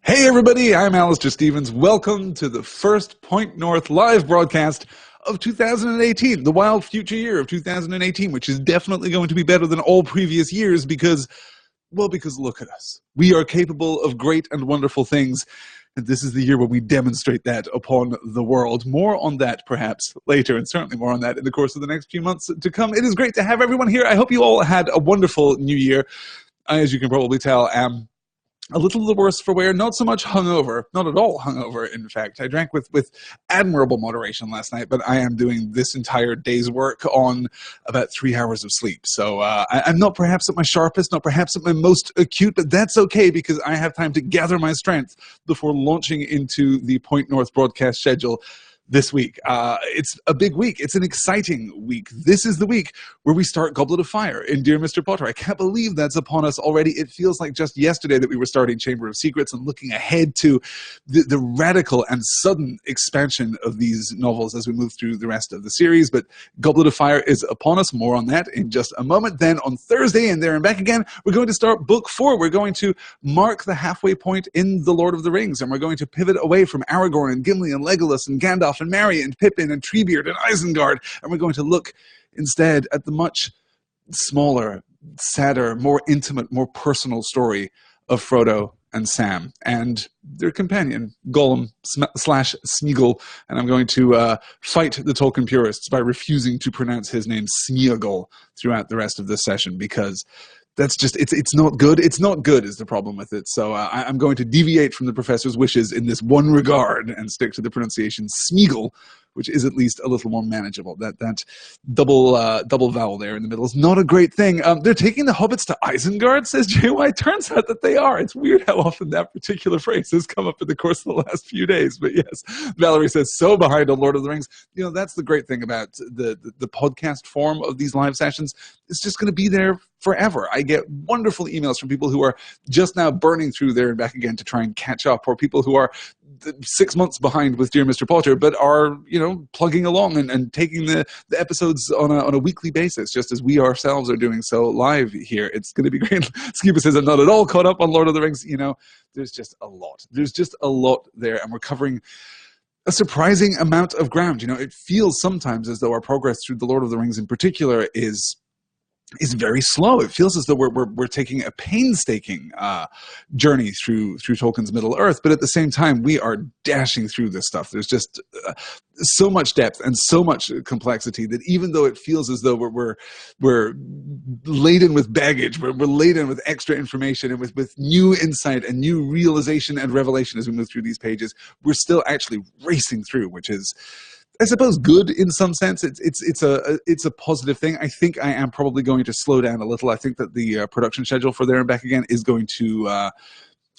Hey everybody, I'm Alistair Stevens. Welcome to the first Point North live broadcast of 2018, the wild future year of 2018, which is definitely going to be better than all previous years because look at us. We are capable of great and wonderful things, and this is the year where we demonstrate that upon the world. More on that perhaps later, and certainly more on that in the course of the next few months to come. It is great to have everyone here. I hope you all had a wonderful new year. I, as you can probably tell, am a little the worse for wear, not so much hungover, not at all hungover, in fact. I drank with admirable moderation last night, but I am doing this entire day's work on about 3 hours of sleep. So I'm not perhaps at my sharpest, not perhaps at my most acute, but that's okay because I have time to gather my strength before launching into the Point North broadcast schedule this week. It's a big week. It's an exciting week. This is the week where we start Goblet of Fire in Dear Mr. Potter. I can't believe that's upon us already. It feels like just yesterday that we were starting Chamber of Secrets and looking ahead to the radical and sudden expansion of these novels as we move through the rest of the series. But Goblet of Fire is upon us. More on that in just a moment. Then on Thursday, and there and back again, we're going to start Book 4. We're going to mark the halfway point in The Lord of the Rings, and we're going to pivot away from Aragorn and Gimli and Legolas and Gandalf and Merry and Pippin and Treebeard and Isengard, and we're going to look instead at the much smaller, sadder, more intimate, more personal story of Frodo and Sam and their companion, Golem slash Smeagol. And I'm going to fight the Tolkien purists by refusing to pronounce his name Smeagol throughout the rest of this session because that's just, it's not good. It's not good is the problem with it. So I'm going to deviate from the professor's wishes in this one regard and stick to the pronunciation Smeagol, which is at least a little more manageable. That double vowel there in the middle is not a great thing. They're taking the hobbits to Isengard, says JY. Turns out that they are. It's weird how often that particular phrase has come up in the course of the last few days. But yes, Valerie says, so behind on Lord of the Rings. You know, that's the great thing about the podcast form of these live sessions. It's just going to be there forever. I get wonderful emails from people who are just now burning through there and back again to try and catch up, or people who are 6 months behind with Dear Mr. Potter, but are, you know, plugging along and taking the episodes on a weekly basis, just as we ourselves are doing so live here. It's going to be great. Skiba says, I'm not at all caught up on Lord of the Rings. You know, there's just a lot. There's just a lot there, and we're covering a surprising amount of ground. You know, it feels sometimes as though our progress through the Lord of the Rings in particular is very slow. It feels as though we're taking a painstaking journey through Tolkien's Middle Earth, but at the same time, we are dashing through this stuff. There's just so much depth and so much complexity that even though it feels as though we're laden with baggage, we're laden with extra information and with new insight and new realization and revelation as we move through these pages, we're still actually racing through, which is, I suppose, good in some sense. It's a positive thing. I think I am probably going to slow down a little. I think that the production schedule for There and Back Again is going to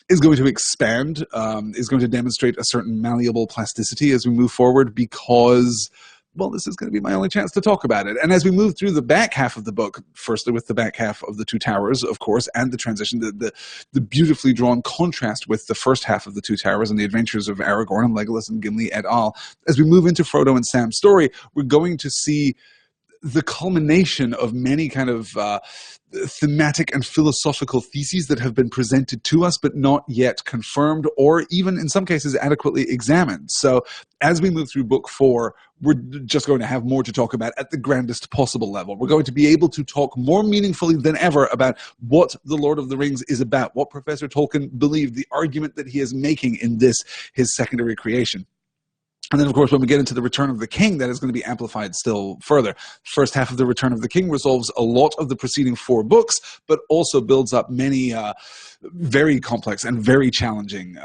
expand, is going to demonstrate a certain malleable plasticity as we move forward because, well, this is going to be my only chance to talk about it. And as we move through the back half of the book, firstly with the back half of The Two Towers, of course, and the transition, the beautifully drawn contrast with the first half of The Two Towers and the adventures of Aragorn and Legolas and Gimli et al. As we move into Frodo and Sam's story, we're going to see the culmination of many kind of thematic and philosophical theses that have been presented to us but not yet confirmed or even in some cases adequately examined. So as we move through Book 4, we're just going to have more to talk about at the grandest possible level. We're going to be able to talk more meaningfully than ever about what The Lord of the Rings is about, what Professor Tolkien believed, the argument that he is making in this, his secondary creation. And then, of course, when we get into The Return of the King, that is going to be amplified still further. First half of The Return of the King resolves a lot of the preceding 4 books, but also builds up many very complex and very challenging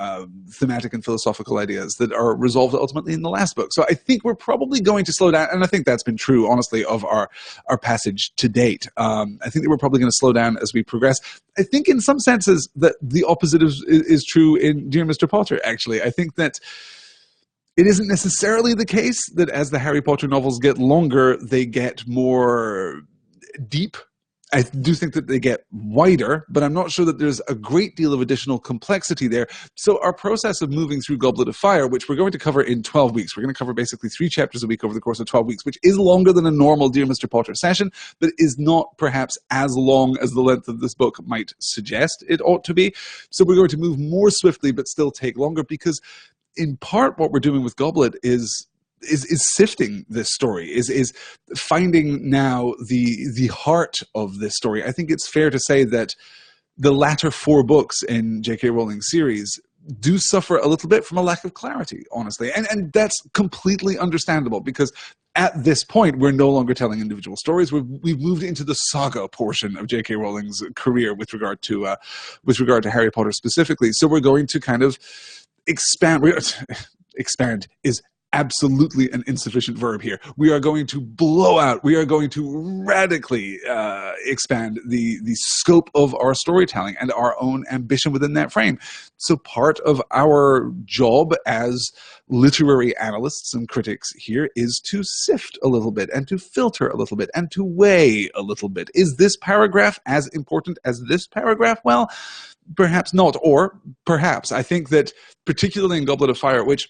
thematic and philosophical ideas that are resolved ultimately in the last book. So I think we're probably going to slow down, and I think that's been true, honestly, of our passage to date. I think that we're probably going to slow down as we progress. I think in some senses that the opposite is true in Dear Mr. Potter, actually. I think that it isn't necessarily the case that as the Harry Potter novels get longer, they get more deep I do think that they get wider, but I'm not sure that there's a great deal of additional complexity there. So our process of moving through Goblet of Fire, which we're going to cover in 12 weeks, we're going to cover basically 3 chapters a week over the course of 12 weeks, which is longer than a normal Dear Mr. Potter session, but is not perhaps as long as the length of this book might suggest it ought to be. So we're going to move more swiftly, but still take longer, because in part what we're doing with Goblet is sifting this story, is finding now the heart of this story. I think it's fair to say that the latter 4 books in J.K. Rowling's series do suffer a little bit from a lack of clarity, honestly. And that's completely understandable, because at this point, we're no longer telling individual stories. We've moved into the saga portion of J.K. Rowling's career with regard to Harry Potter specifically. So we're going to kind of expand. Expand is absolutely an insufficient verb here. We are going to blow out, we are going to radically expand the scope of our storytelling and our own ambition within that frame. So part of our job as literary analysts and critics here is to sift a little bit and to filter a little bit and to weigh a little bit. Is this paragraph as important as this paragraph? Well, perhaps not, or perhaps. I think that particularly in Goblet of Fire, which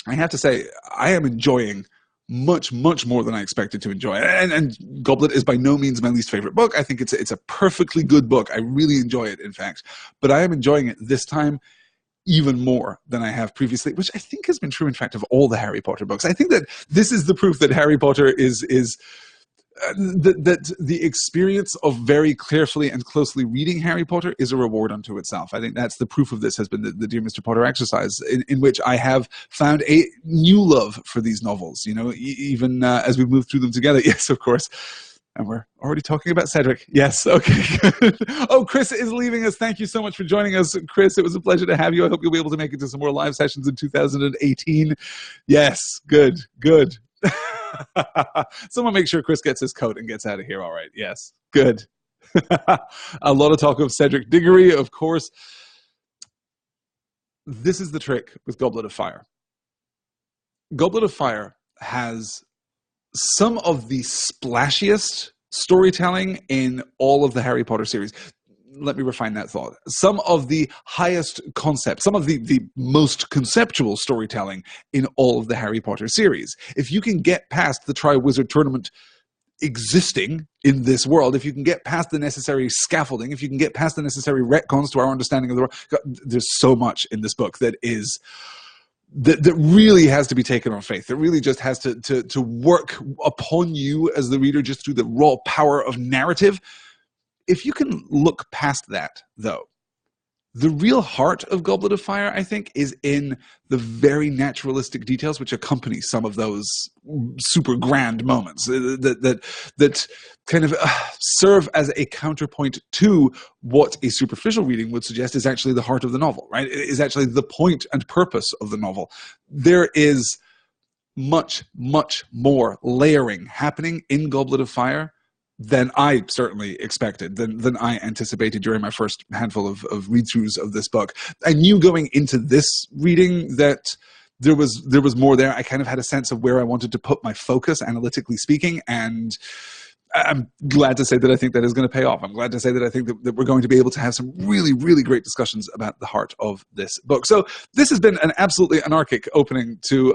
I have to say, I am enjoying much, much more than I expected to enjoy. And Goblet is by no means my least favorite book. I think it's a perfectly good book. I really enjoy it, in fact. But I am enjoying it this time even more than I have previously, which I think has been true, in fact, of all the Harry Potter books. I think that this is the proof that Harry Potter is that the experience of very carefully and closely reading Harry Potter is a reward unto itself. I think that's the proof of this, has been the Dear Mr. Potter exercise, in which I have found a new love for these novels, you know, even as we move through them together. Yes, of course. And we're already talking about Cedric. Yes, okay, good. Oh, Chris is leaving us. Thank you so much for joining us, Chris. It was a pleasure to have you. I hope you'll be able to make it to some more live sessions in 2018. Yes, good. Someone make sure Chris gets his coat and gets out of here all right. Yes, good. A lot of talk of Cedric Diggory, of course. This is the trick with Goblet of Fire. Goblet of Fire has some of the splashiest storytelling in all of the Harry Potter series. Let me refine that thought. Some of the highest concepts, some of the most conceptual storytelling in all of the Harry Potter series. If you can get past the Triwizard Tournament existing in this world, if you can get past the necessary scaffolding, if you can get past the necessary retcons to our understanding of the world, there's so much in this book that is... That really has to be taken on faith. That really just has to work upon you as the reader, just through the raw power of narrative. If you can look past that, though, the real heart of Goblet of Fire, I think, is in the very naturalistic details which accompany some of those super grand moments that kind of serve as a counterpoint to what a superficial reading would suggest is actually the heart of the novel, right? It is actually the point and purpose of the novel. There is much, much more layering happening in Goblet of Fire than I certainly expected, than I anticipated during my first handful of read-throughs of this book. I knew going into this reading that there was more there. I kind of had a sense of where I wanted to put my focus, analytically speaking, and I'm glad to say that I think that is going to pay off. I'm glad to say that I think that we're going to be able to have some really, really great discussions about the heart of this book. So this has been an absolutely anarchic opening to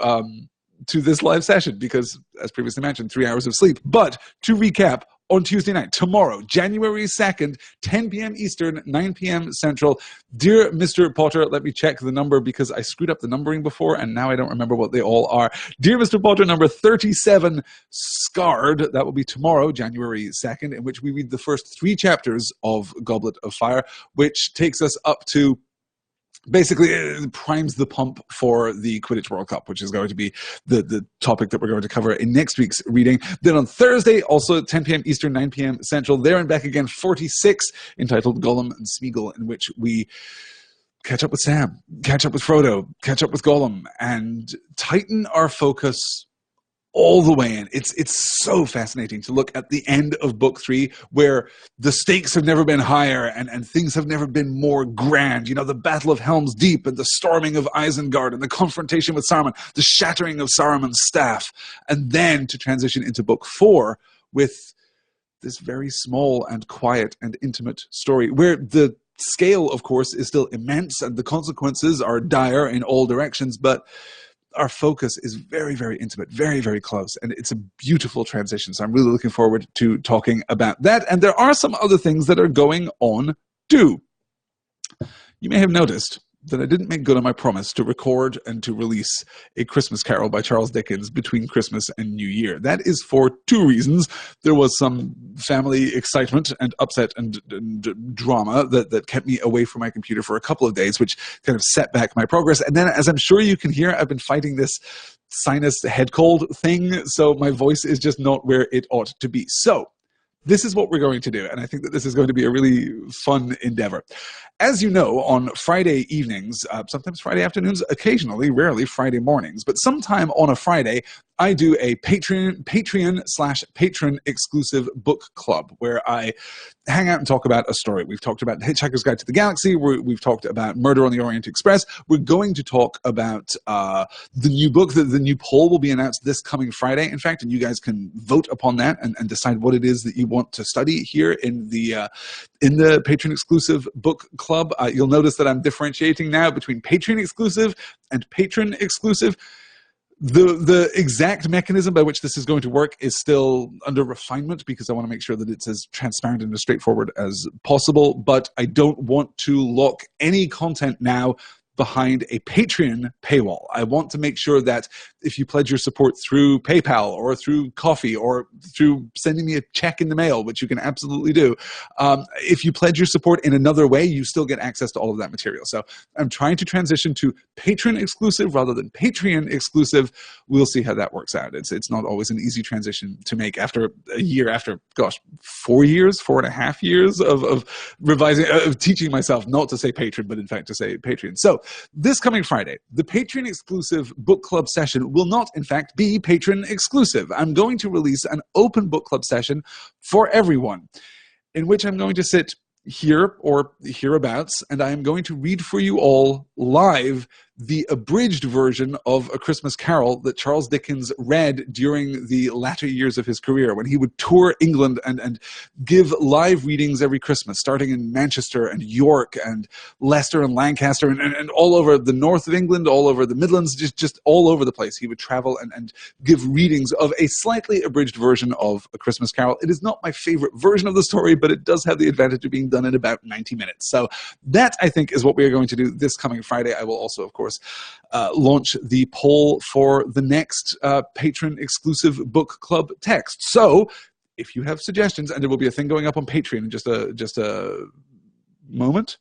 this live session because, as previously mentioned, 3 hours of sleep. But to recap, on Tuesday night, tomorrow, January 2nd, 10 p.m. Eastern, 9 p.m. Central. Dear Mr. Potter, let me check the number because I screwed up the numbering before and now I don't remember what they all are. Dear Mr. Potter, number 37, Scarred. That will be tomorrow, January 2nd, in which we read the first 3 chapters of Goblet of Fire, which takes us up to basically it primes the pump for the Quidditch World Cup, which is going to be the topic that we're going to cover in next week's reading. Then on Thursday, also 10 p.m. Eastern, 9 p.m. Central, there and back again, 46, entitled Golem and Smeagol, in which we catch up with Sam, catch up with Frodo, catch up with Golem, and tighten our focus all the way in. It's so fascinating to look at the end of book 3, where the stakes have never been higher and things have never been more grand. You know, the Battle of Helm's Deep and the storming of Isengard and the confrontation with Saruman, the shattering of Saruman's staff, and then to transition into book 4 with this very small and quiet and intimate story, where the scale, of course, is still immense and the consequences are dire in all directions, but our focus is very, very intimate, very, very close, and it's a beautiful transition. So I'm really looking forward to talking about that. And there are some other things that are going on too. You may have noticed that I didn't make good on my promise to record and to release A Christmas Carol by Charles Dickens between Christmas and New Year. That is for two reasons. There was some family excitement and upset and drama that kept me away from my computer for a couple of days, which kind of set back my progress. And then, as I'm sure you can hear, I've been fighting this sinus head cold thing, so my voice is just not where it ought to be. So this is what we're going to do, and I think that this is going to be a really fun endeavor. As you know, on Friday evenings, sometimes Friday afternoons, occasionally, rarely Friday mornings, but sometime on a Friday, I do a Patreon/patron exclusive book club where I hang out and talk about a story. We've talked about Hitchhiker's Guide to the Galaxy. We've talked about Murder on the Orient Express. We're going to talk about the new book. The new poll will be announced this coming Friday, in fact, and you guys can vote upon that and decide what it is that you want to study here in the Patreon exclusive book club. You'll notice that I'm differentiating now between Patreon exclusive and patron exclusive. The exact mechanism by which this is going to work is still under refinement because I want to make sure that it's as transparent and as straightforward as possible, but I don't want to lock any content now behind a Patreon paywall. I want to make sure that if you pledge your support through PayPal or through Coffee or through sending me a check in the mail, which you can absolutely do, if you pledge your support in another way, you still get access to all of that material. So I'm trying to transition to patron exclusive rather than Patreon exclusive. We'll see how that works out. It's not always an easy transition to make after a year, after, gosh, 4 years, 4.5 years of revising, of teaching myself not to say patron, but in fact to say Patreon. So this coming Friday, the Patreon exclusive book club session will not, in fact, be patron exclusive. I'm going to release an open book club session for everyone, in which I'm going to sit here or hereabouts, and I am going to read for you all live the abridged version of A Christmas Carol that Charles Dickens read during the latter years of his career, when he would tour England and give live readings every Christmas, starting in Manchester and York and Leicester and Lancaster and all over the north of England, all over the Midlands, just all over the place. He would travel and give readings of a slightly abridged version of A Christmas Carol. It is not my favorite version of the story, but it does have the advantage of being done in about 90 minutes. So that, I think, is what we are going to do this coming Friday. I will also, of course, launch the poll for the next patron exclusive book club text. So if you have suggestions, and there will be a thing going up on Patreon in just a moment.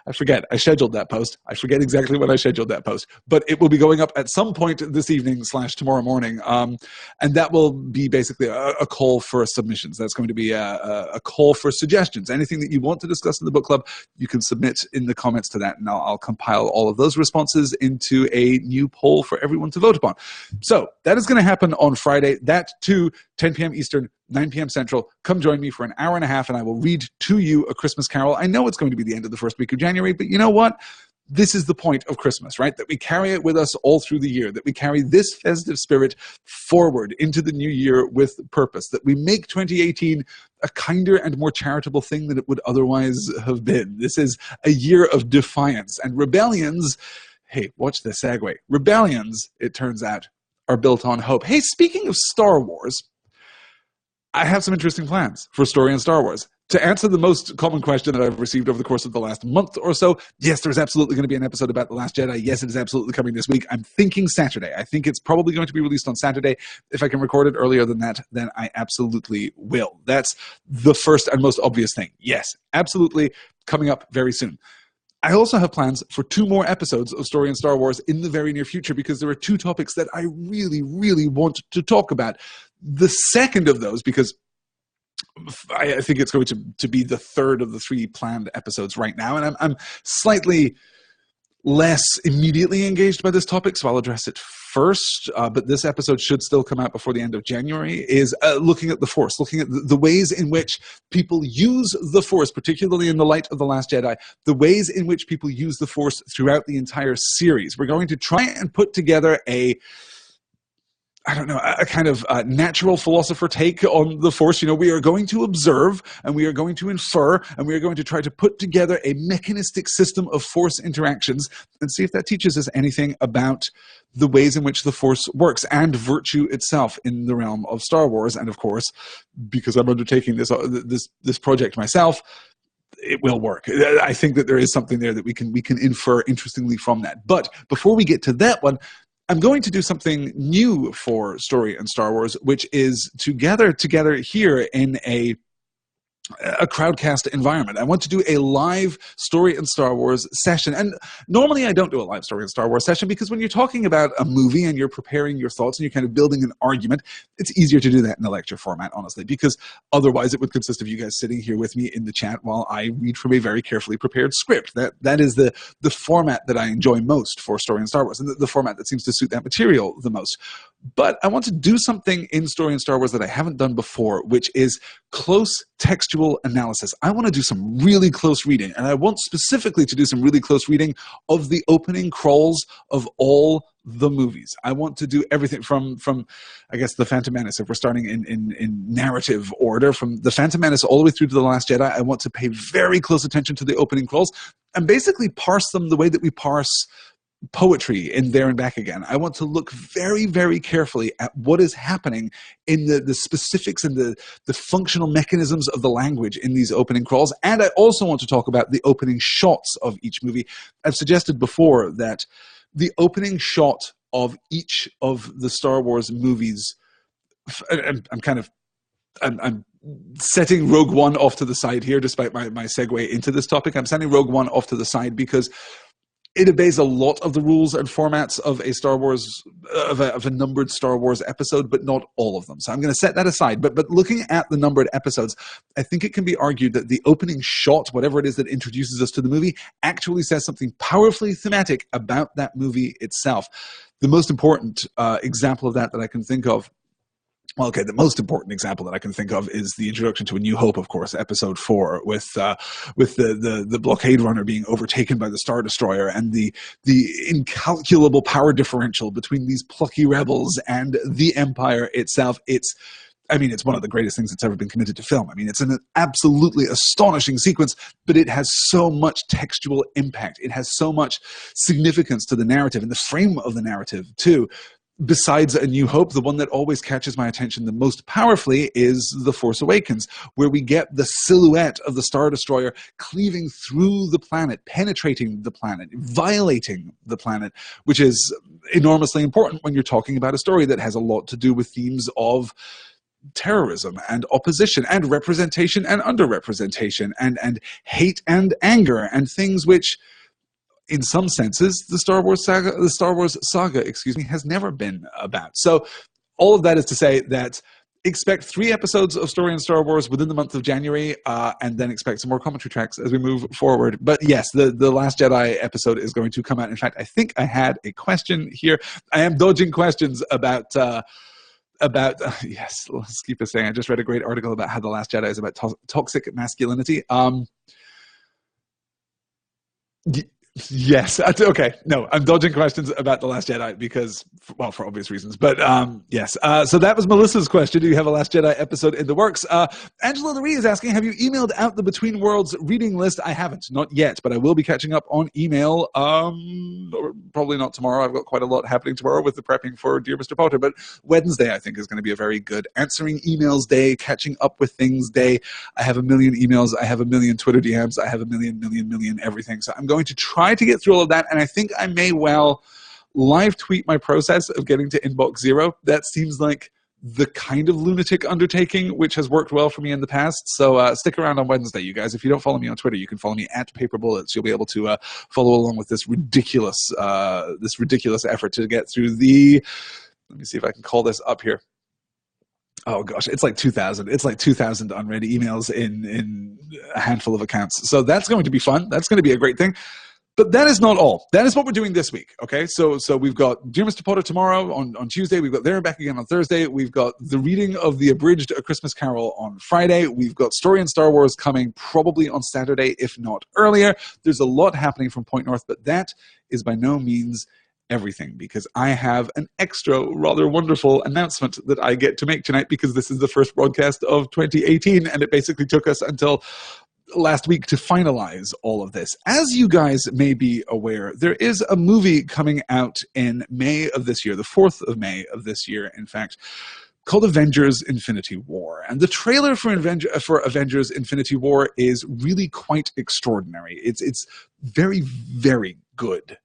I forget. I scheduled that post. I forget exactly when I scheduled that post, but it will be going up at some point this evening / tomorrow morning. And that will be basically a call for submissions. That's going to be a call for suggestions. Anything that you want to discuss in the book club, you can submit in the comments to that, and I'll compile all of those responses into a new poll for everyone to vote upon. So that is going to happen on Friday. That too, 10 p.m. Eastern, 9 p.m. Central. Come join me for an hour and a half, and I will read to you A Christmas Carol. I know it's going to be the end of the first week of January, but you know what? This is the point of Christmas, right? That we carry it with us all through the year, that we carry this festive spirit forward into the new year with purpose, that we make 2018 a kinder and more charitable thing than it would otherwise have been. This is a year of defiance, and rebellions, hey, watch the segue. Rebellions, it turns out, are built on hope. Hey, speaking of Star Wars, I have some interesting plans for Story in Star Wars. To answer the most common question that I've received over the course of the last month or so, yes, there's absolutely going to be an episode about The Last Jedi. Yes, it is absolutely coming this week. I'm thinking Saturday. I think it's probably going to be released on Saturday. If I can record it earlier than that, then I absolutely will. That's the first and most obvious thing. Yes, absolutely coming up very soon. I also have plans for 2 more episodes of Story in Star Wars in the very near future, because there are 2 topics that I really, really want to talk about. The second of those, because I think it's going to be the third of the 3 planned episodes right now, and I'm slightly less immediately engaged by this topic, so I'll address it first, but this episode should still come out before the end of January, is looking at the Force, looking at the ways in which people use the Force, particularly in the light of The Last Jedi, the ways in which people use the Force throughout the entire series. We're going to try and put together a I don't know, a kind of natural philosopher take on the Force. You know, we are going to observe and we are going to infer and we are going to try to put together a mechanistic system of Force interactions and see if that teaches us anything about the ways in which the Force works and virtue itself in the realm of Star Wars. And of course, because I'm undertaking this project myself, it will work. I think that there is something there that we can infer interestingly from that. But before we get to that one, I'm going to do something new for Story and Star Wars, which is to gather together here in a crowdcast environment. I want to do a live Story and Star Wars session. And normally I don't do a live Story and Star Wars session because when you're talking about a movie and you're preparing your thoughts and you're kind of building an argument, it's easier to do that in a lecture format, honestly, because otherwise it would consist of you guys sitting here with me in the chat while I read from a very carefully prepared script. That is the format that I enjoy most for Story and Star Wars, and the format that seems to suit that material the most. But I want to do something in Story and Star Wars that I haven't done before, which is close textual analysis. I want to do some really close reading, and I want specifically to do some really close reading of the opening crawls of all the movies. I want to do everything from I guess, The Phantom Menace, if we're starting in narrative order, from The Phantom Menace all the way through to The Last Jedi. I want to pay very close attention to the opening crawls and basically parse them the way that we parse poetry in There and Back Again. I want to look very, very carefully at what is happening in the specifics and the functional mechanisms of the language in these opening crawls. And I also want to talk about the opening shots of each movie. I've suggested before that the opening shot of each of the Star Wars movies, I'm setting Rogue One off to the side here, despite my segue into this topic. I'm setting Rogue One off to the side because it obeys a lot of the rules and formats of a Star Wars, of a numbered Star Wars episode, but not all of them. So I'm going to set that aside. But looking at the numbered episodes, I think it can be argued that the opening shot, whatever it is that introduces us to the movie, actually says something powerfully thematic about that movie itself. The most important example of that I can think of, well, okay, the most important example that I can think of is the introduction to A New Hope, of course, Episode 4, with the blockade runner being overtaken by the Star Destroyer and the incalculable power differential between these plucky rebels and the Empire itself. It's one of the greatest things that's ever been committed to film. I mean, it's an absolutely astonishing sequence, but it has so much textual impact. It has so much significance to the narrative and the frame of the narrative, too. Besides A New Hope, the one that always catches my attention the most powerfully is The Force Awakens, where we get the silhouette of the Star Destroyer cleaving through the planet, penetrating the planet, violating the planet, which is enormously important when you're talking about a story that has a lot to do with themes of terrorism and opposition and representation and underrepresentation and hate and anger and things which, in some senses, the Star Wars saga, has never been about. So all of that is to say that expect 3 episodes of Story and Star Wars within the month of January, and then expect some more commentary tracks as we move forward. But yes, the Last Jedi episode is going to come out. In fact, I think I had a question here. I am dodging questions about yes, let's keep it saying. I just read a great article about how The Last Jedi is about toxic masculinity. Yes. Okay. No, I'm dodging questions about The Last Jedi because, well, for obvious reasons. But yes. So that was Melissa's question. Do you have a Last Jedi episode in the works? Angela Louis is asking, have you emailed out the Between Worlds reading list? I haven't. Not yet. But I will be catching up on email. Probably not tomorrow. I've got quite a lot happening tomorrow with the prepping for Dear Mr. Potter. But Wednesday, I think, is going to be a very good answering emails day, catching up with things day. I have a million emails. I have a million Twitter DMs. I have a million everything. So I'm going to try to get through all of that, and I think I may well live tweet my process of getting to inbox 0. That seems like the kind of lunatic undertaking which has worked well for me in the past. So stick around on Wednesday, you guys. If you don't follow me on Twitter, you can follow me at PaperBullets. You'll be able to follow along with this ridiculous effort to get through the. Let me see if I can call this up here. Oh gosh, it's like 2,000. It's like 2,000 unread emails in a handful of accounts. So that's going to be fun. That's going to be a great thing. But that is not all. That is what we're doing this week, okay? So we've got Dear Mr. Potter tomorrow on Tuesday. We've got There and Back Again on Thursday. We've got the reading of the abridged A Christmas Carol on Friday. We've got Story and Star Wars coming probably on Saturday, if not earlier. There's a lot happening from Point North, but that is by no means everything, because I have an extra rather wonderful announcement that I get to make tonight, because this is the first broadcast of 2018 and it basically took us until last week to finalize all of this. As you guys may be aware, there is a movie coming out in May of this year, the 4th of May of this year, in fact, called Avengers Infinity War. And the trailer for Avengers Infinity War is really quite extraordinary. It's very, very good.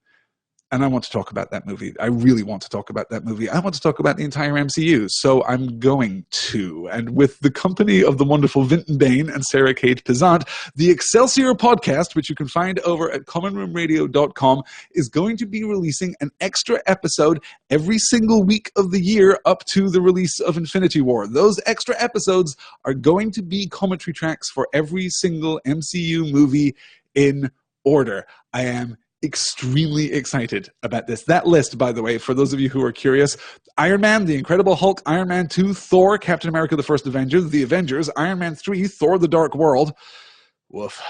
And I want to talk about that movie. I really want to talk about that movie. I want to talk about the entire MCU, so I'm going to. And with the company of the wonderful Vinton Bain and Sarah Kate Pizant, the Excelsior podcast, which you can find over at commonroomradio.com, is going to be releasing an extra episode every single week of the year up to the release of Infinity War. Those extra episodes are going to be commentary tracks for every single MCU movie in order. I am extremely excited about this. That list, by the way, for those of you who are curious: Iron Man, The Incredible Hulk, Iron Man 2, Thor, Captain America the First Avenger, The Avengers, Iron Man 3, Thor the Dark World, woof,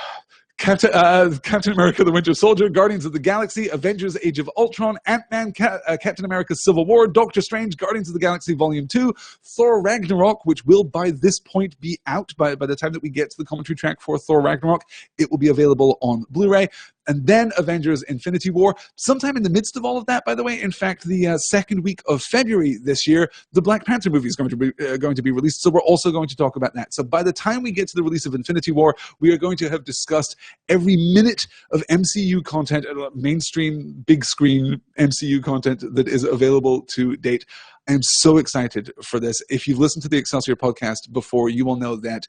Captain America the Winter Soldier, Guardians of the Galaxy, Avengers Age of Ultron, Ant-Man, Captain America Civil War, Doctor Strange, Guardians of the Galaxy Volume 2, Thor Ragnarok, which will by this point be out by the time that we get to the commentary track for Thor Ragnarok. It will be available on Blu-ray. And then Avengers Infinity War. Sometime in the midst of all of that, by the way, in fact, the second week of February this year, the Black Panther movie is going to be released. So we're also going to talk about that. So by the time we get to the release of Infinity War, we are going to have discussed every minute of MCU content, mainstream, big screen MCU content that is available to date. I am so excited for this. If you've listened to the Excelsior podcast before, you will know that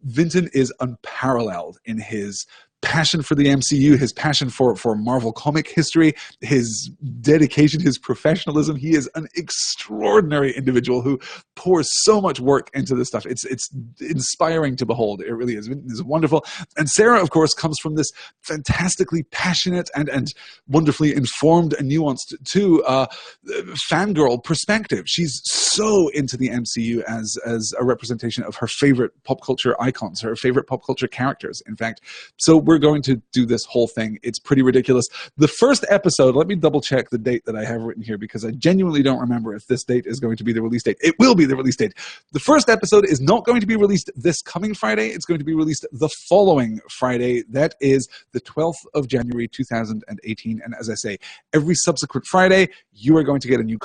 Vinton is unparalleled in his passion for the MCU, his passion for Marvel comic history, his dedication, his professionalism. He is an extraordinary individual who pours so much work into this stuff. It's inspiring to behold. It really is. It's wonderful. And Sarah, of course, comes from this fantastically passionate and wonderfully informed and nuanced too fangirl perspective. She's so into the MCU as a representation of her favorite pop culture icons, her favorite pop culture characters, in fact. So we're going to do this whole thing. It's pretty ridiculous. The first episode, let me double check the date that I have written here, because I genuinely don't remember if this date is going to be the release date. It will be the release date. The first episode is not going to be released this coming Friday. It's going to be released the following Friday. That is the 12th of January, 2018. And as I say, every subsequent Friday, you are going to get a new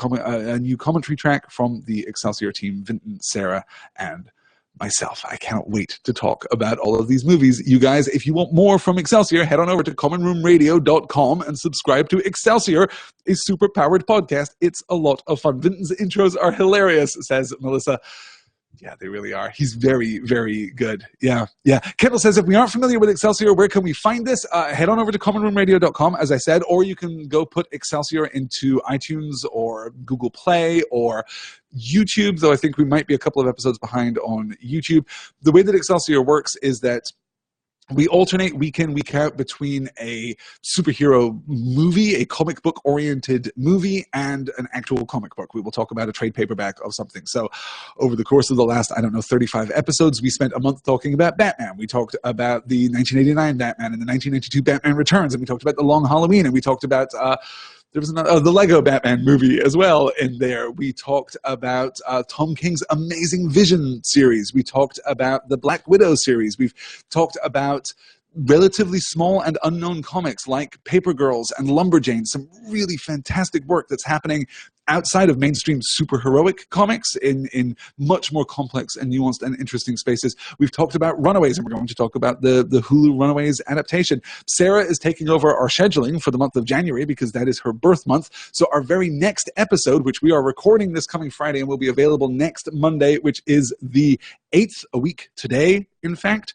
commentary track from the Excelsior team, Vinton, Sarah, and myself. I cannot wait to talk about all of these movies. You guys, if you want more from Excelsior, head on over to commonroomradio.com and subscribe to Excelsior, a super-powered podcast. It's a lot of fun. Vinton's intros are hilarious, says Melissa. Yeah, they really are. He's very, very good. Yeah. Kendall says, if we aren't familiar with Excelsior, where can we find this? Head on over to commonroomradio.com, as I said, or you can go put Excelsior into iTunes or Google Play or YouTube, though I think we might be a couple of episodes behind on YouTube. The way that Excelsior works is that we alternate week in, week out between a superhero movie, a comic book-oriented movie, and an actual comic book. We will talk about a trade paperback of something. So over the course of the last, 35 episodes, we spent a month talking about Batman. We talked about the 1989 Batman and the 1992 Batman Returns, and we talked about The Long Halloween, and we talked about there was the Lego Batman movie as well in there. We talked about Tom King's amazing Vision series. We talked about the Black Widow series. We've talked about relatively small and unknown comics like Paper Girls and Lumberjanes, some really fantastic work that's happening outside of mainstream superheroic comics in much more complex and nuanced and interesting spaces. We've talked about Runaways, and we're going to talk about the Hulu Runaways adaptation. Sarah is taking over our scheduling for the month of January because that is her birth month. So our very next episode, which we are recording this coming Friday and will be available next Monday, which is the 8th, a week today, in fact,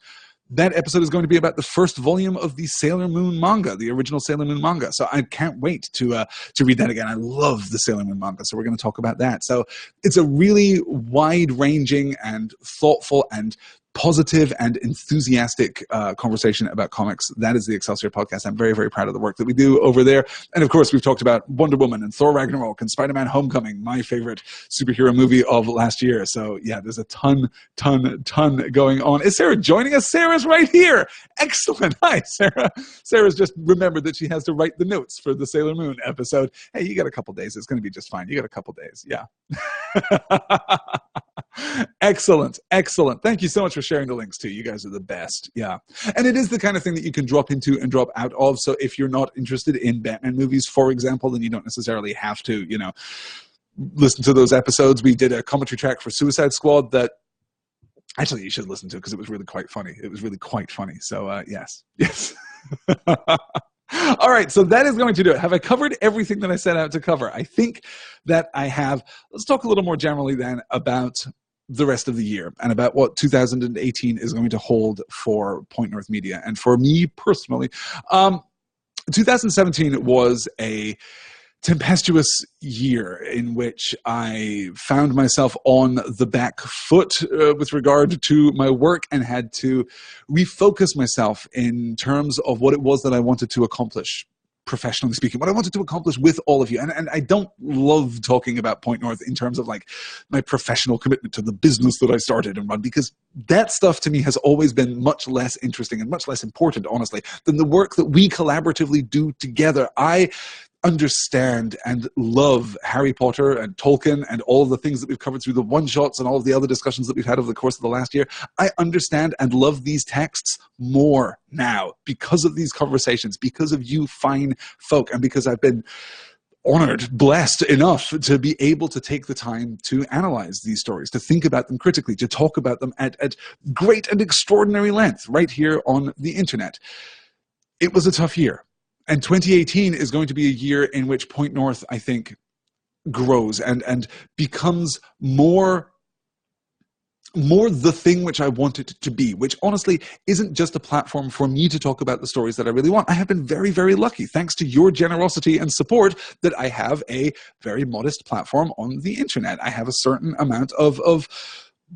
that episode is going to be about the first volume of the Sailor Moon manga, the original Sailor Moon manga. So I can't wait to read that again. I love the Sailor Moon manga, so we're going to talk about that. So it's a really wide-ranging and thoughtful and positive and enthusiastic conversation about comics. That is the Excelsior Podcast. I'm very, very proud of the work that we do over there. And of course, we've talked about Wonder Woman and Thor Ragnarok and Spider-Man Homecoming, my favorite superhero movie of last year. So yeah, there's a ton going on. Is Sarah joining us? Sarah's right here. Excellent. Hi, Sarah. Sarah's just remembered that she has to write the notes for the Sailor Moon episode. Hey, you got a couple days. It's going to be just fine. You got a couple days. Yeah. Excellent. Thank you so much for sharing the links too. You guys are the best. Yeah. And it is the kind of thing that you can drop into and drop out of. So if you're not interested in Batman movies, for example, then you don't necessarily have to, listen to those episodes. We did a commentary track for Suicide Squad that actually you should listen to because it was really quite funny. So yes. All right, so that is going to do it. Have I covered everything that I set out to cover? I think that I have. Let's talk a little more generally then about the rest of the year and about what 2018 is going to hold for Point North Media. And for me personally, 2017 was a tempestuous year in which I found myself on the back foot with regard to my work and had to refocus myself in terms of what it was that I wanted to accomplish, professionally speaking, what I wanted to accomplish with all of you. And I don't love talking about Point North in terms of like my professional commitment to the business that I started and run, because that stuff to me has always been much less interesting and much less important, honestly, than the work that we collaboratively do together. I understand and love Harry Potter and Tolkien and all the things that we've covered through the one-shots and all of the other discussions that we've had over the course of the last year. I understand and love these texts more now because of these conversations, because of you fine folk, and because I've been honored, blessed enough to be able to take the time to analyze these stories, to think about them critically, to talk about them at great and extraordinary length right here on the internet. It was a tough year. And 2018 is going to be a year in which Point North, I think, grows and becomes more the thing which I want it to be, which honestly isn't just a platform for me to talk about the stories that I really want. I have been very, very lucky, thanks to your generosity and support, that I have a very modest platform on the internet. I have a certain amount of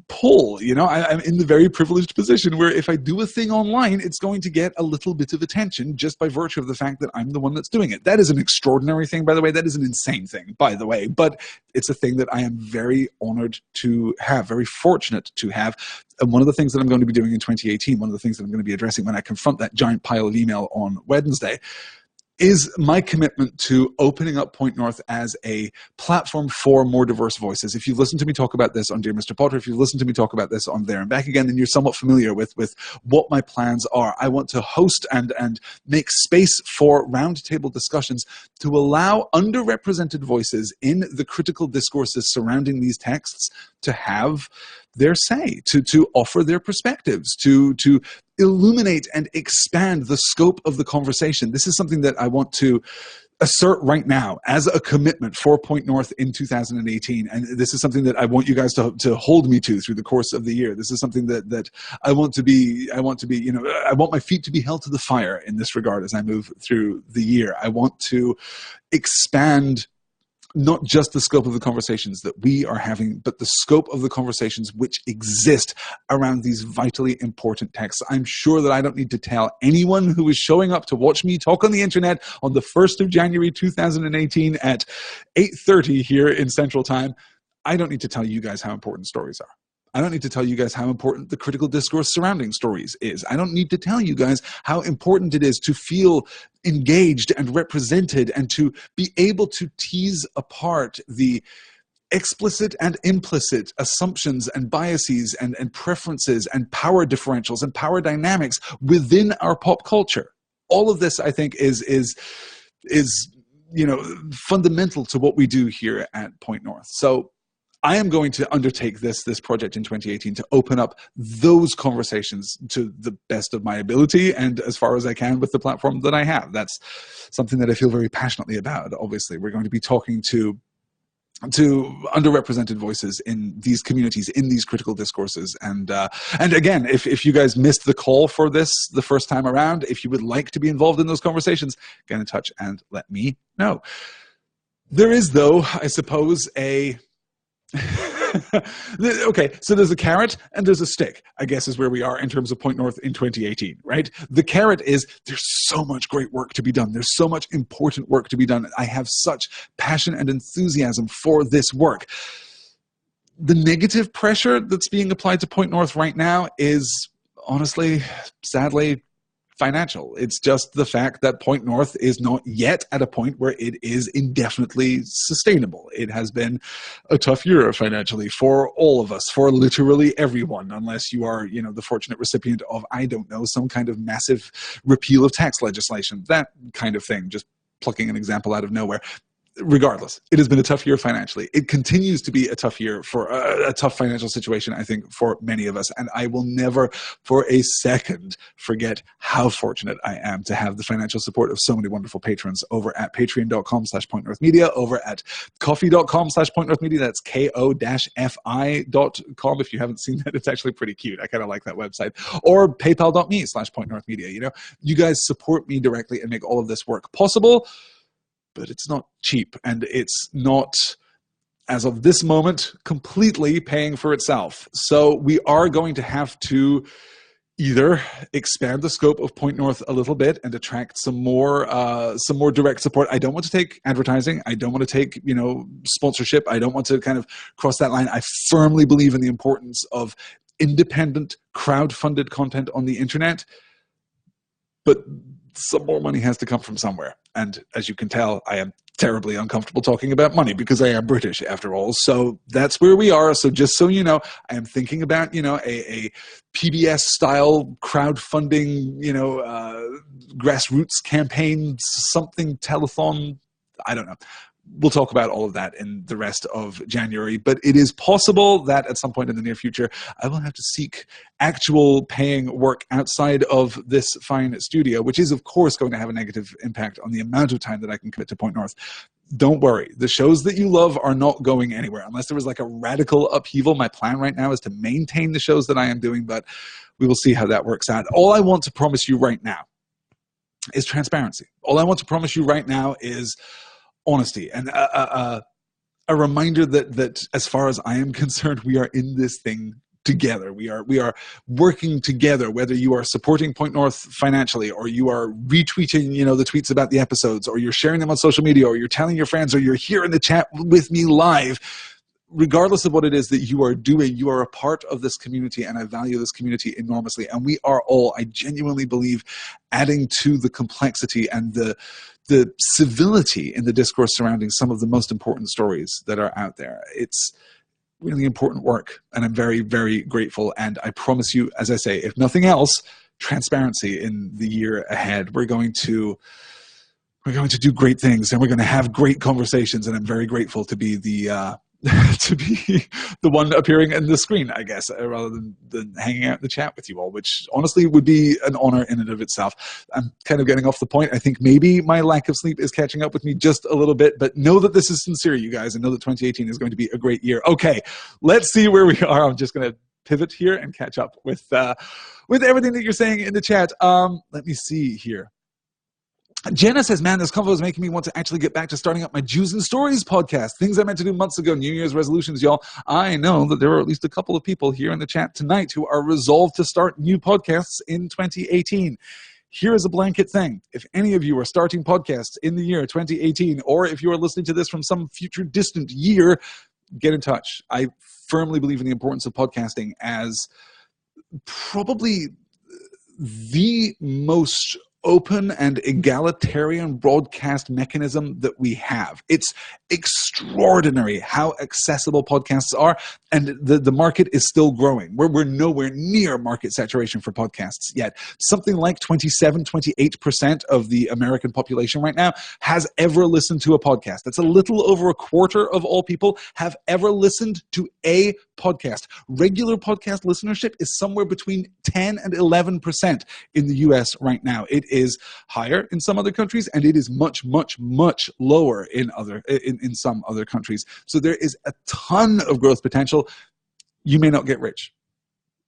pull. I'm in the very privileged position where if I do a thing online, it's going to get a little bit of attention just by virtue of the fact that I'm the one that's doing it. That is an extraordinary thing, by the way. That is an insane thing, by the way. But it's a thing that I am very honored to have, very fortunate to have. And one of the things that I'm going to be doing in 2018, one of the things that I'm going to be addressing when I confront that giant pile of email on Wednesday, is my commitment to opening up Point North as a platform for more diverse voices. If you've listened to me talk about this on Dear Mr. Potter, if you've listened to me talk about this on There and Back Again, then you're somewhat familiar with what my plans are. I want to host and make space for roundtable discussions to allow underrepresented voices in the critical discourses surrounding these texts to have their say, to offer their perspectives, to illuminate and expand the scope of the conversation. This is something that I want to assert right now as a commitment for Point North in 2018. And this is something that I want you guys to hold me to through the course of the year. This is something that I want my feet to be held to the fire in this regard as I move through the year. I want to expand not just the scope of the conversations that we are having, but the scope of the conversations which exist around these vitally important texts. I'm sure that I don't need to tell anyone who is showing up to watch me talk on the internet on the 1st of January 2018 at 8:30 here in Central Time. I don't need to tell you guys how important stories are. I don't need to tell you guys how important the critical discourse surrounding stories is. I don't need to tell you guys how important it is to feel engaged and represented and to be able to tease apart the explicit and implicit assumptions and biases and preferences and power differentials and power dynamics within our pop culture. All of this, I think, is fundamental to what we do here at Point North. So I am going to undertake this project in 2018 to open up those conversations to the best of my ability and as far as I can with the platform that I have. That's something that I feel very passionately about. Obviously, we're going to be talking to underrepresented voices in these communities, in these critical discourses. And again, if you guys missed the call for this the first time around, if you would like to be involved in those conversations, get in touch and let me know. There is, though, I suppose, Okay, so there's a carrot and there's a stick, I guess is where we are in terms of Point North in 2018, right? The carrot is there's so much great work to be done. There's so much important work to be done. I have such passion and enthusiasm for this work. The negative pressure that's being applied to Point North right now is honestly, sadly, financial. It's just the fact that Point North is not yet at a point where it is indefinitely sustainable. It has been a tough year financially for all of us, for literally everyone, unless you are, the fortunate recipient of, I don't know, some kind of massive repeal of tax legislation, that kind of thing, just plucking an example out of nowhere. Regardless, it has been a tough year financially. It continues to be a tough year for a tough financial situation, I think, for many of us. And I will never for a second forget how fortunate I am to have the financial support of so many wonderful patrons over at patreon.com/pointnorthmedia, over at coffee.com/pointnorthmedia. That's ko-fi.com. If you haven't seen that, it's actually pretty cute. I kind of like that website. Or paypal.me/pointnorthmedia. You guys support me directly and make all of this work possible. But it's not cheap, and it's not, as of this moment, completely paying for itself. So we are going to have to either expand the scope of Point North a little bit and attract some more direct support. I don't want to take advertising. I don't want to take, sponsorship. I don't want to kind of cross that line. I firmly believe in the importance of independent, crowd-funded content on the internet. But some more money has to come from somewhere. And as you can tell, I am terribly uncomfortable talking about money because I am British after all. So that's where we are. So just so you know, I am thinking about, a PBS style crowdfunding, grassroots campaign, something telethon. I don't know. We'll talk about all of that in the rest of January, but it is possible that at some point in the near future, I will have to seek actual paying work outside of this fine studio, which is, of course, going to have a negative impact on the amount of time that I can commit to Point North. Don't worry. The shows that you love are not going anywhere unless there was like a radical upheaval. My plan right now is to maintain the shows that I am doing, but we will see how that works out. All I want to promise you right now is transparency. All I want to promise you right now is honesty and a reminder that as far as I am concerned, we are in this thing together. We are working together, whether you are supporting Point North financially or you are retweeting, the tweets about the episodes, or you're sharing them on social media, or you're telling your friends, or you're here in the chat with me live. Regardless of what it is that you are doing, you are a part of this community, and I value this community enormously. And we are all, I genuinely believe, adding to the complexity and the civility in the discourse surrounding some of the most important stories that are out there. It's really important work, and I'm very, very grateful. And I promise you, as I say, if nothing else, transparency in the year ahead. We're going to do great things, and we're going to have great conversations, and I'm very grateful to be the one appearing in the screen, I guess, rather than hanging out in the chat with you all, which honestly would be an honor in and of itself. I'm kind of getting off the point. I think maybe my lack of sleep is catching up with me just a little bit, but know that this is sincere, you guys, and know that 2018 is going to be a great year. Okay, let's see where we are. I'm just going to pivot here and catch up with everything that you're saying in the chat. Let me see here. Jenna says, man, this convo is making me want to actually get back to starting up my Jews and Stories podcast. Things I meant to do months ago, New Year's resolutions, y'all. I know that there are at least a couple of people here in the chat tonight who are resolved to start new podcasts in 2018. Here is a blanket thing. If any of you are starting podcasts in the year 2018, or if you are listening to this from some future distant year, get in touch. I firmly believe in the importance of podcasting as probably the most open and egalitarian broadcast mechanism that we have. It's extraordinary how accessible podcasts are, and the market is still growing. We're nowhere near market saturation for podcasts yet. Something like 28% of the American population right now has ever listened to a podcast. That's a little over a quarter of all people have ever listened to a podcast. Regular podcast listenership is somewhere between 10 and 11% in the US right now. It is higher in some other countries, and it is much, much, much lower in some other countries. So there is a ton of growth potential. You may not get rich.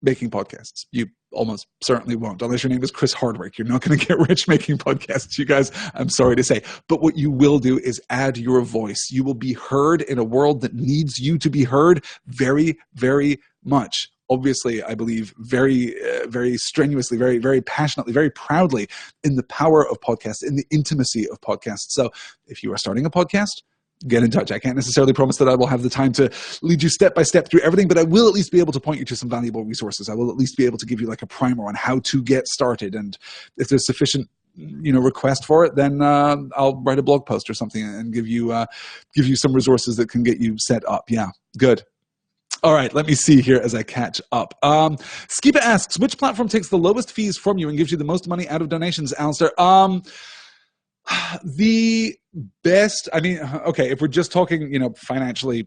making podcasts. You almost certainly won't, unless your name is Chris Hardwick. You're not going to get rich making podcasts, you guys. I'm sorry to say. But what you will do is add your voice. You will be heard in a world that needs you to be heard very, very much. Obviously, I believe very, very strenuously, very, very passionately, very proudly in the power of podcasts, in the intimacy of podcasts. So if you are starting a podcast, get in touch. I can't necessarily promise that I will have the time to lead you step by step through everything, but I will at least be able to point you to some valuable resources. I will at least be able to give you like a primer on how to get started. And if there's sufficient, request for it, then I'll write a blog post or something and give you some resources that can get you set up. Yeah, good. All right, let me see here as I catch up. Skipa asks, which platform takes the lowest fees from you and gives you the most money out of donations, Alistair? The best, okay, if we're just talking, financially,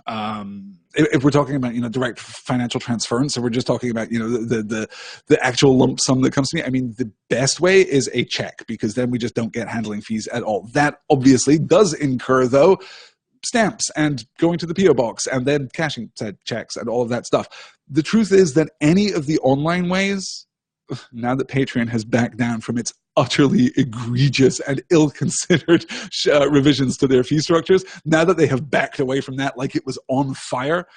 if we're talking about, direct financial transference, so we're just talking about, the actual lump sum that comes to me, the best way is a check, because then we just don't get handling fees at all. That obviously does incur, though, stamps and going to the PO box and then cashing said checks and all of that stuff. The truth is that any of the online ways, now that Patreon has backed down from its utterly egregious and ill-considered revisions to their fee structures, now that they have backed away from that like it was on fire,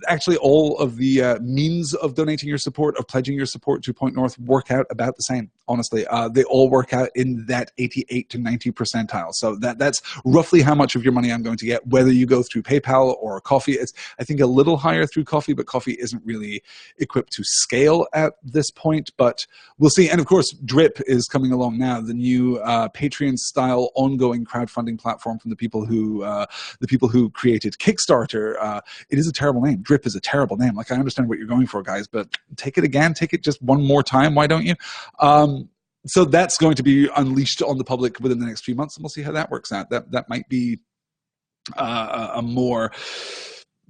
actually all of the means of donating your support, of pledging your support to Point North work out about the same, honestly. They all work out in that 88 to 90 percentile. So that's roughly how much of your money I'm going to get, whether you go through PayPal or Coffee. It's, I think, a little higher through Coffee, but Coffee isn't really equipped to scale at this point, but we'll see. And of course, Drip is coming along now, the new Patreon-style ongoing crowdfunding platform from the people who created Kickstarter. It is a terrible name. Drip is a terrible name. Like, I understand what you're going for, guys, but take it again. Take it just one more time. Why don't you? So that's going to be unleashed on the public within the next few months, and we'll see how that works out. That might be a more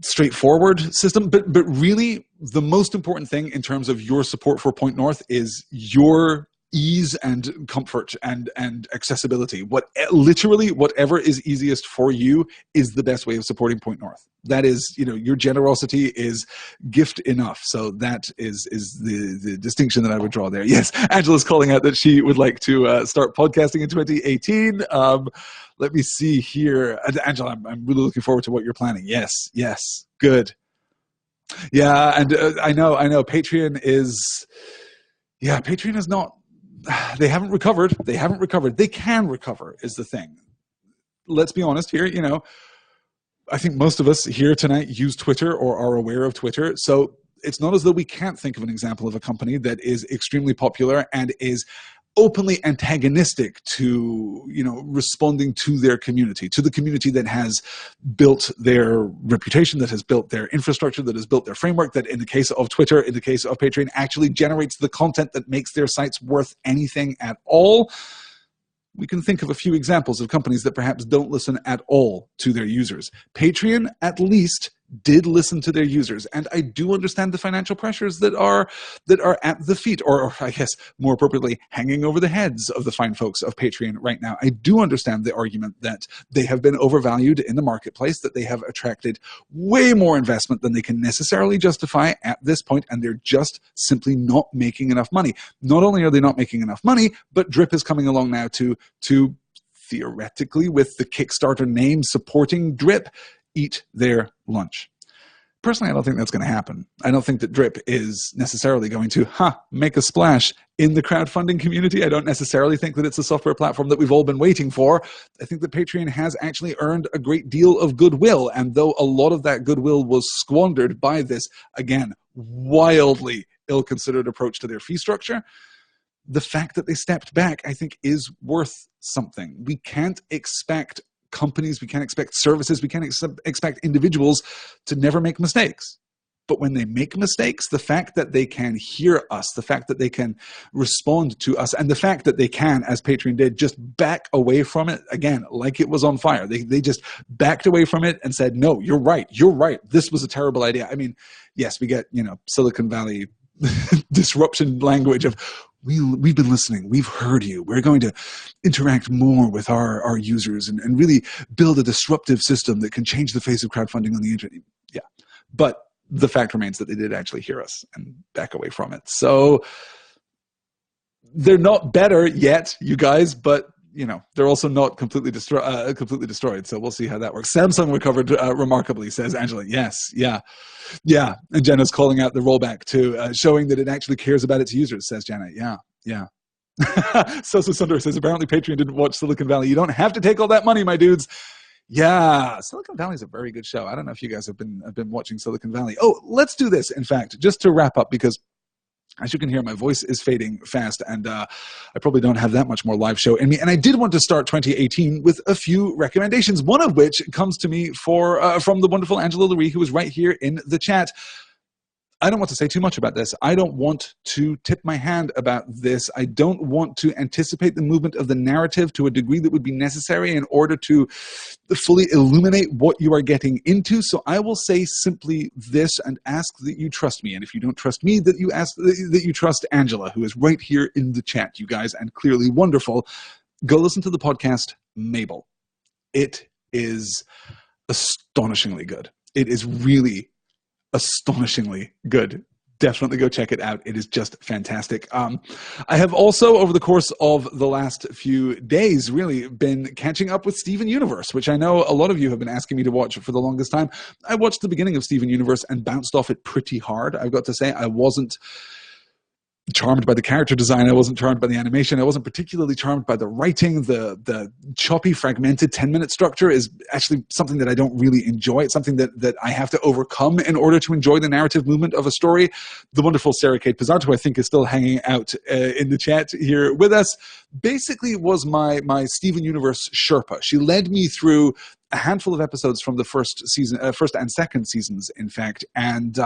straightforward system, but really the most important thing in terms of your support for Point North is your ease and comfort and accessibility. Literally whatever is easiest for you is the best way of supporting Point North. That is, your generosity is gift enough. So that is the distinction that I would draw there. Yes, Angela's calling out that she would like to start podcasting in 2018. Let me see here. Angela, I'm really looking forward to what you're planning. Yes, good. Yeah, and I know Patreon is not, they haven't recovered. They can recover is the thing. Let's be honest here. I think most of us here tonight use Twitter or are aware of Twitter. So it's not as though we can't think of an example of a company that is extremely popular and is openly antagonistic to, responding to their community, to the community that has built their reputation, that has built their infrastructure, that has built their framework, that in the case of Twitter, in the case of Patreon, actually generates the content that makes their sites worth anything at all. We can think of a few examples of companies that perhaps don't listen at all to their users. Patreon, at least, did listen to their users, and I do understand the financial pressures that are at the feet, or I guess more appropriately, hanging over the heads of the fine folks of Patreon right now. I do understand the argument that they have been overvalued in the marketplace, that they have attracted way more investment than they can necessarily justify at this point, and they're just simply not making enough money. Not only are they not making enough money, but Drip is coming along now to theoretically, with the Kickstarter name supporting Drip, eat their lunch. Personally, I don't think that's going to happen. I don't think that Drip is necessarily going to make a splash in the crowdfunding community. I don't necessarily think that it's a software platform that we've all been waiting for. I think that Patreon has actually earned a great deal of goodwill, and though a lot of that goodwill was squandered by this, again, wildly ill-considered approach to their fee structure, the fact that they stepped back, I think, is worth something. We can't expect companies, we can't expect services, we can't expect individuals to never make mistakes. But when they make mistakes, the fact that they can hear us, the fact that they can respond to us, and the fact that they can, as Patreon did, just back away from it, again, like it was on fire. They just backed away from it and said, no, you're right. This was a terrible idea. Yes, we get, Silicon Valley disruption language of, we've been listening. We've heard you. We're going to interact more with our users and really build a disruptive system that can change the face of crowdfunding on the internet. Yeah. But the fact remains that they did actually hear us and back away from it. So they're not better yet, you guys, but they're also not completely destroyed. So we'll see how that works. Samsung recovered remarkably, says Angela. Yes, yeah. And Jenna's calling out the rollback too, showing that it actually cares about its users, says Jenna. Yeah. Sosa Sundar says, apparently Patreon didn't watch Silicon Valley. You don't have to take all that money, my dudes. Yeah, Silicon Valley is a very good show. I don't know if you guys have been watching Silicon Valley. Oh, let's do this, in fact, just to wrap up, because as you can hear, my voice is fading fast, and I probably don't have that much more live show in me. And I did want to start 2018 with a few recommendations, one of which comes to me from the wonderful Angela Lurie, who is right here in the chat. I don't want to say too much about this. I don't want to tip my hand about this. I don't want to anticipate the movement of the narrative to a degree that would be necessary in order to fully illuminate what you are getting into. So I will say simply this and ask that you trust me. And if you don't trust me, that you trust Angela, who is right here in the chat, you guys, and clearly wonderful. Go listen to the podcast Mabel. It is astonishingly good. It is really astonishingly good. Definitely go check it out. It is just fantastic. I have also, over the course of the last few days, really been catching up with Steven Universe, which I know a lot of you have been asking me to watch for the longest time. I watched the beginning of Steven Universe and bounced off it pretty hard. I've got to say, I wasn't charmed by the character design. I wasn't charmed by the animation. I wasn't particularly charmed by the writing. The choppy, fragmented 10-minute structure is actually something that I don't really enjoy. It's something that I have to overcome in order to enjoy the narrative movement of a story. The wonderful Sarah Kate Pizzarto, who I think is still hanging out in the chat here with us, basically was my Steven Universe Sherpa. She led me through a handful of episodes from the first and second seasons, in fact. And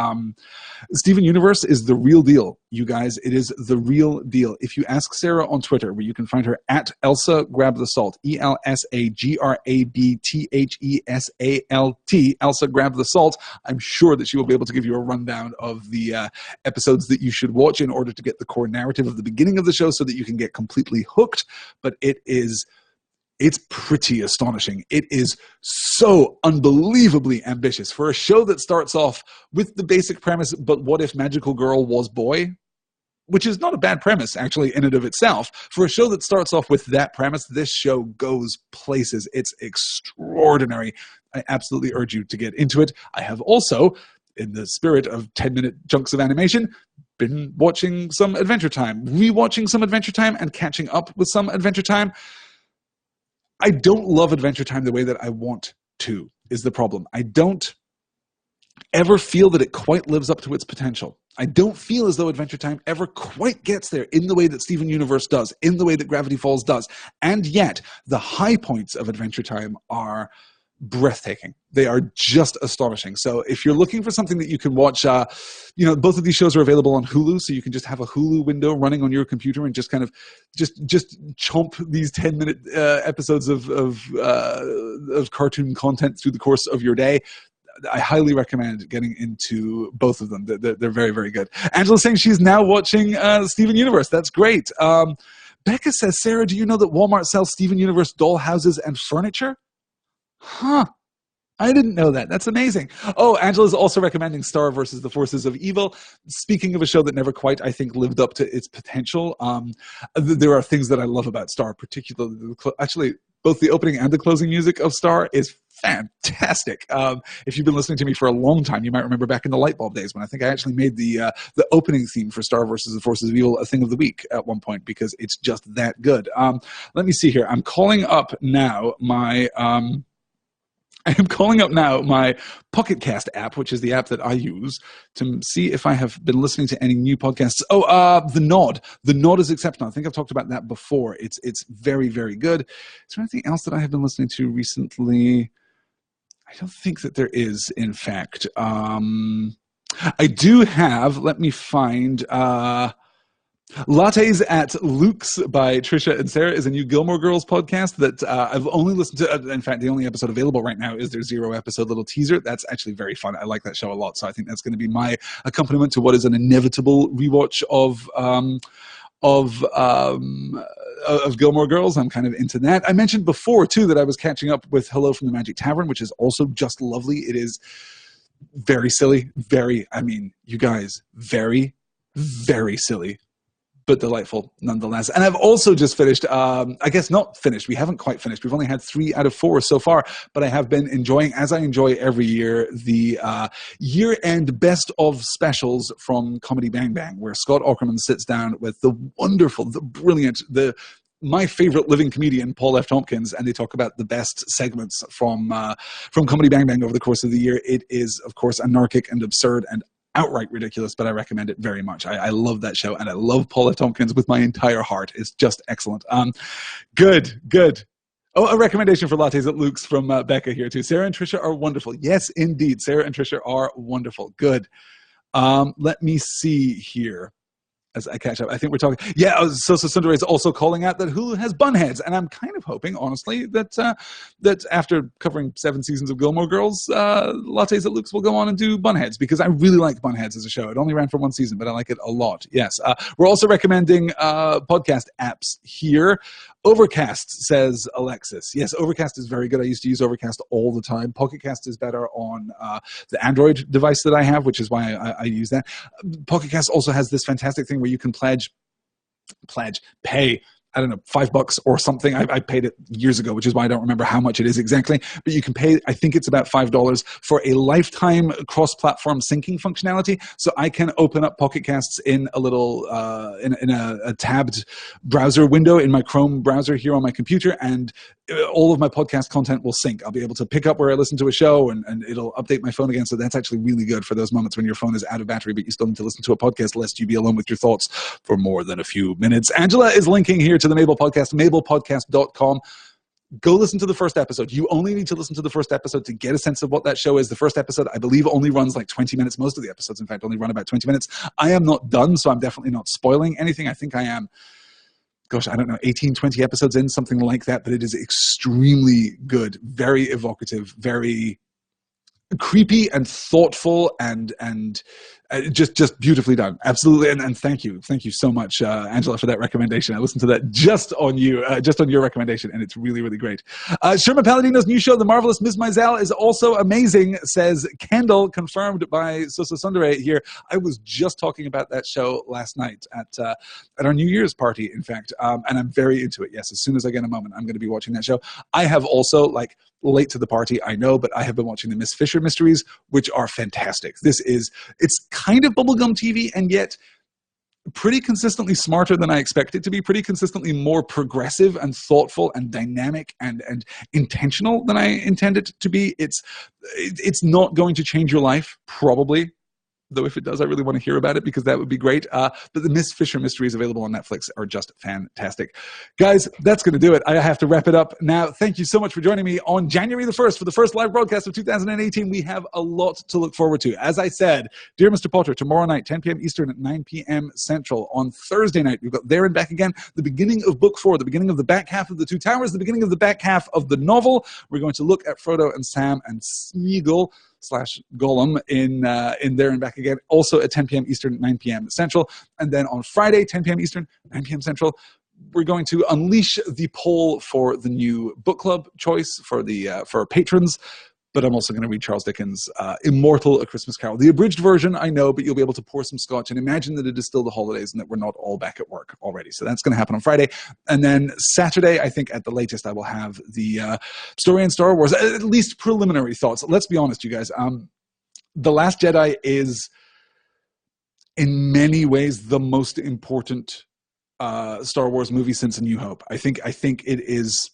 Steven Universe is the real deal, you guys. It is the real deal. If you ask Sarah on Twitter, where you can find her at Elsa Grab the Salt, ELSAGRABTHESALT, Elsa Grab the Salt, I'm sure that she will be able to give you a rundown of the episodes that you should watch in order to get the core narrative of the beginning of the show so that you can get completely hooked. But it's pretty astonishing. It is so unbelievably ambitious. For a show that starts off with the basic premise, but what if magical girl was boy? Which is not a bad premise, actually, in and of itself. For a show that starts off with that premise, this show goes places. It's extraordinary. I absolutely urge you to get into it. I have also, in the spirit of 10-minute chunks of animation, been watching some Adventure Time, rewatching some Adventure Time, and catching up with some Adventure Time. I don't love Adventure Time the way that I want to, is the problem. I don't ever feel that it quite lives up to its potential. I don't feel as though Adventure Time ever quite gets there in the way that Steven Universe does, in the way that Gravity Falls does. And yet, the high points of Adventure Time are breathtaking. They are just astonishing. So if you're looking for something that you can watch, both of these shows are available on Hulu, so you can just have a Hulu window running on your computer and just kind of just chomp these 10-minute episodes of cartoon content through the course of your day. I highly recommend getting into both of them. They're very, very good. Angela's saying she's now watching Steven Universe. That's great. Becca says, Sarah, do you know that Walmart sells Steven Universe doll houses and furniture? Huh. I didn't know that. That's amazing. Oh, Angela's also recommending Star versus the Forces of Evil. Speaking of a show that never quite, I think, lived up to its potential, there are things that I love about Star, particularly, actually, both the opening and the closing music of Star is fantastic. If you've been listening to me for a long time, you might remember back in the Lightbulb days when I think I actually made the opening theme for Star versus the Forces of Evil a thing of the week at one point because it's just that good. Let me see here. I'm calling up now my Pocket Cast app, which is the app that I use, to see if I have been listening to any new podcasts. Oh, The Nod. The Nod is exceptional. I think I've talked about that before. It's very, very good. Is there anything else that I have been listening to recently? I don't think that there is, in fact. I do have, let me find... Lattes at Luke's by Trisha and Sarah is a new Gilmore Girls podcast that I've only listened to. In fact, the only episode available right now is their 0-episode little teaser. That's actually very fun. I like that show a lot. So I think that's going to be my accompaniment to what is an inevitable rewatch of Gilmore Girls. I'm kind of into that. I mentioned before, too, that I was catching up with Hello from the Magic Tavern, which is also just lovely. It is Very silly. I mean, you guys, very, very silly, but delightful nonetheless. And I've also just finished, I guess not finished, we haven't quite finished. We've only had 3 out of 4 so far, but I have been enjoying, as I enjoy every year, the year-end best of specials from Comedy Bang Bang, where Scott Aukerman sits down with the wonderful, the brilliant, my favorite living comedian, Paul F. Tompkins, and they talk about the best segments from Comedy Bang Bang over the course of the year. It is, of course, anarchic and absurd and outright ridiculous, but I recommend it very much. I love that show, and I love Paul F. Tompkins with my entire heart. It's just excellent. Good. Oh, a recommendation for lattes at Luke's from Becca here too. Sarah and Trisha are wonderful. Yes, indeed. Sarah and Trisha are wonderful. Good. Let me see here. As I catch up, I think we're talking. Yeah, Sosa Sundare is also calling out that Hulu has bunheads, and I'm kind of hoping, honestly, that that after covering 7 seasons of Gilmore Girls, Lattes at Luke's will go on and do bunheads, because I really like bunheads as a show. It only ran for 1 season, but I like it a lot. Yes, we're also recommending podcast apps here. Overcast, says Alexis. Yes, Overcast is very good. I used to use Overcast all the time. Pocket Cast is better on the Android device that I have, which is why I use that. Pocket Cast also has this fantastic thing where you can pay, I don't know, $5 or something. I paid it years ago, which is why I don't remember how much it is exactly. But you can pay, I think it's about $5 for a lifetime cross-platform syncing functionality. So I can open up Pocket Casts in a little, in a tabbed browser window in my Chrome browser here on my computer, and all of my podcast content will sync. I'll be able to pick up where I listen to a show, and it'll update my phone again. So that's actually really good for those moments when your phone is out of battery, but you still need to listen to a podcast lest you be alone with your thoughts for more than a few minutes. Angela is linking here to the Mabel Podcast, mabelpodcast.com. Go listen to the first episode. You only need to listen to the first episode to get a sense of what that show is. The first episode, I believe, only runs like 20 minutes. Most of the episodes, in fact, only run about 20 minutes. I am not done, so I'm definitely not spoiling anything. I think I am, gosh, I don't know, 18, 20 episodes in, something like that, but it is extremely good, very evocative, very creepy and thoughtful, and just beautifully done. Absolutely. And thank you so much, Angela, for that recommendation. I listened to that just on your recommendation, and it's really, really great. Sherman Palladino's new show, The Marvelous Ms. Maisel, is also amazing, says Kendall, confirmed by Sosa Sundare here. I was just talking about that show last night at our New Year's party, in fact, and I'm very into it. Yes, as soon as I get a moment, I'm going to be watching that show. I have also, late to the party, I know, but I have been watching the Miss Fisher mysteries, which are fantastic. It's kind of bubblegum TV, and yet pretty consistently smarter than I expected it to be, pretty consistently more progressive and thoughtful and dynamic and intentional than I intended it to be. It's not going to change your life, probably. Though if it does, I really want to hear about it, because that would be great. But the Miss Fisher mysteries available on Netflix are just fantastic. Guys, that's going to do it. I have to wrap it up now. Thank you so much for joining me on January the 1st for the first live broadcast of 2018. We have a lot to look forward to. As I said, Dear Mr. Potter, tomorrow night, 10 p.m. Eastern at 9 p.m. Central. On Thursday night, we've got There and Back Again, the beginning of Book 4, the beginning of the back half of The Two Towers, the beginning of the back half of the novel. We're going to look at Frodo and Sam and Smeagol / Golem in There and Back Again, also at 10 p.m. Eastern, 9 p.m. Central. And then on Friday, 10 p.m. Eastern, 9 p.m. Central, we're going to unleash the poll for the new book club choice for our patrons. But I'm also going to read Charles Dickens' Immortal: A Christmas Carol. The abridged version, I know, but you'll be able to pour some scotch and imagine that it is still the holidays and that we're not all back at work already. So that's going to happen on Friday. And then Saturday, I think at the latest, I will have the story in Star Wars, at least preliminary thoughts. Let's be honest, you guys. The Last Jedi is, in many ways, the most important Star Wars movie since A New Hope. I think it is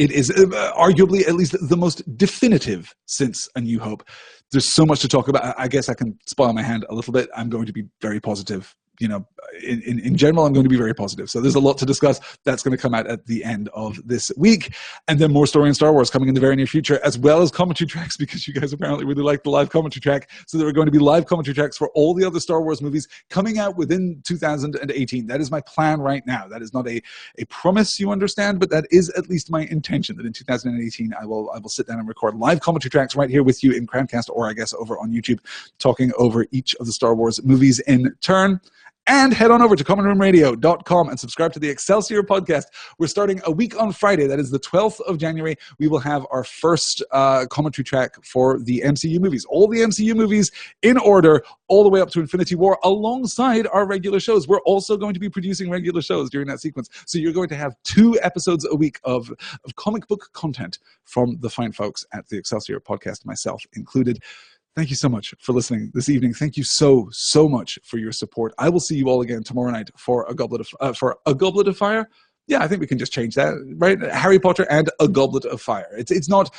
arguably at least the most definitive since A New Hope. There's so much to talk about. I guess I can spoil my hand a little bit. I'm going to be very positive. In general, I'm going to be very positive. So there's a lot to discuss. That's going to come out at the end of this week. And then more story in Star Wars coming in the very near future, as well as commentary tracks, because you guys apparently really like the live commentary track. So there are going to be live commentary tracks for all the other Star Wars movies coming out within 2018. That is my plan right now. That is not a promise, you understand, but that is at least my intention, that in 2018 I will sit down and record live commentary tracks right here with you in Crowdcast, or I guess over on YouTube, talking over each of the Star Wars movies in turn. And head on over to commonroomradio.com and subscribe to the Excelsior podcast. We're starting a week on Friday. That is the 12th of January. We will have our first commentary track for the MCU movies. All the MCU movies in order, all the way up to Infinity War, alongside our regular shows. We're also going to be producing regular shows during that sequence. So you're going to have 2 episodes a week of comic book content from the fine folks at the Excelsior podcast, myself included. Thank you so much for listening this evening. Thank you so much for your support. I will see you all again tomorrow night for a goblet of fire. Yeah, I think we can just change that, right? Harry Potter and a Goblet of Fire. It's not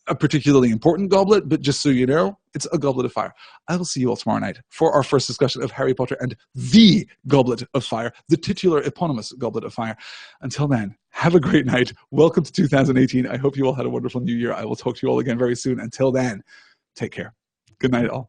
a particularly important goblet, but just so you know, it's a Goblet of Fire. I will see you all tomorrow night for our first discussion of Harry Potter and the Goblet of Fire, the titular eponymous Goblet of Fire. Until then, have a great night. Welcome to 2018. I hope you all had a wonderful new year. I will talk to you all again very soon. Until then, take care. Good night, all.